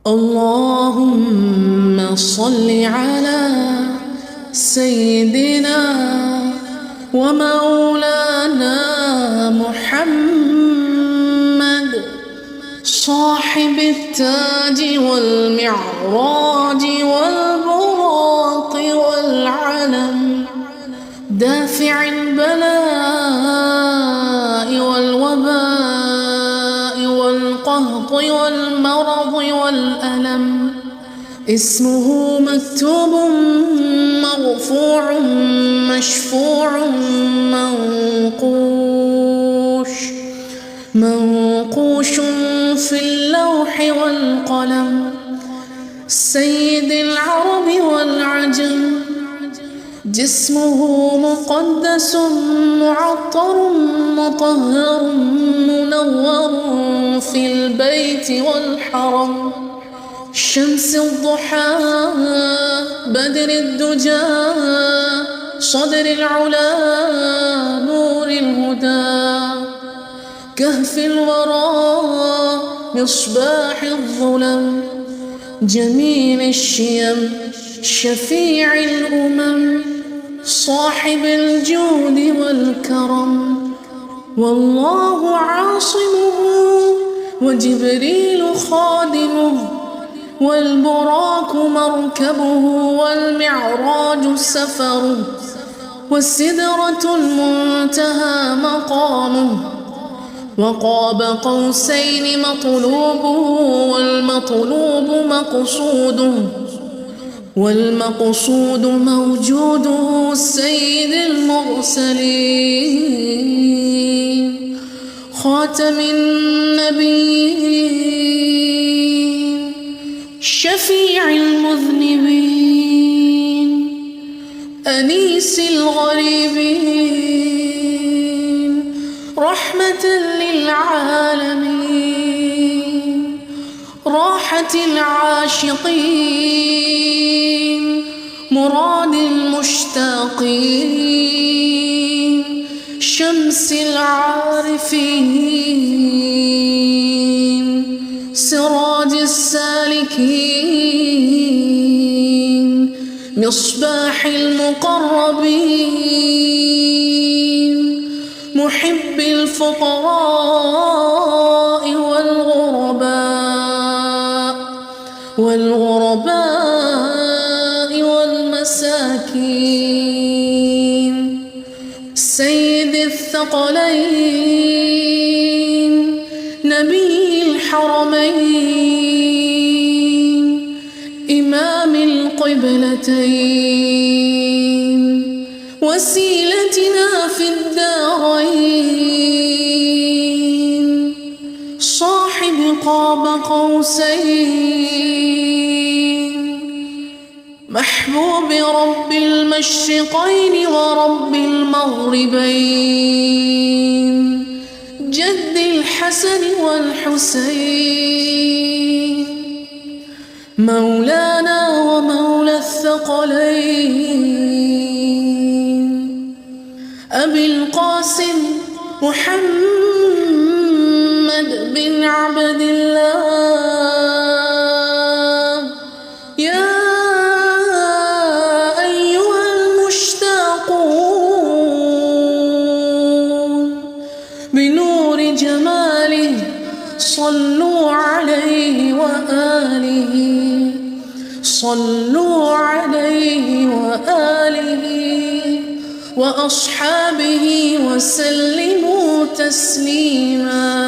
اللهم صل على سيدنا ومولانا محمد صاحب التاج والمعراج والبراق والعلم، دافع البلاء والوباء والقهط والمرض والألم. اسمه مكتوب مرفوع مشفوع منقوش في اللوح والقلم. سيد العرب والعجم، جسمه مقدس معطر مطهر منور في البيت والحرم. شمس الضحى بدر الدجى صدر العلا نور الهدى. كهف الورى مصباح الظلم، جميل الشيم شفيع الأمم. صاحب الجود والكرم، والله عاصمه وجبريل خادمه، والبراق مركبه والمعراج سفره، والسدرة المنتهى مقامه. وقاب قوسين مطلوبه والمطلوب مقصوده، والمقصود موجوده سيد المرسلين خاتم النبيين شفيع المذنبين أنيس الغريبين رحمة للعالمين راحة العاشقين مراد المشتاقين شمس العارفين سراج السالكين مصباح المقربين محب الفقراء والغرباء والمساكين سيد الثقلين نبي الحرمين إمام القبلتين وسيلتنا في الدارين صاحب قاب قوسين محبوب رب المشرقين ورب المغربين جد الحسن والحسين مولانا ومولى الثقلين أبي القاسم محمد بن عبد الله يا أيها المشتاقون بنور جماله صلوا عليه وآله صلوا عليه وآله وأصحابه وسلموا تسليما.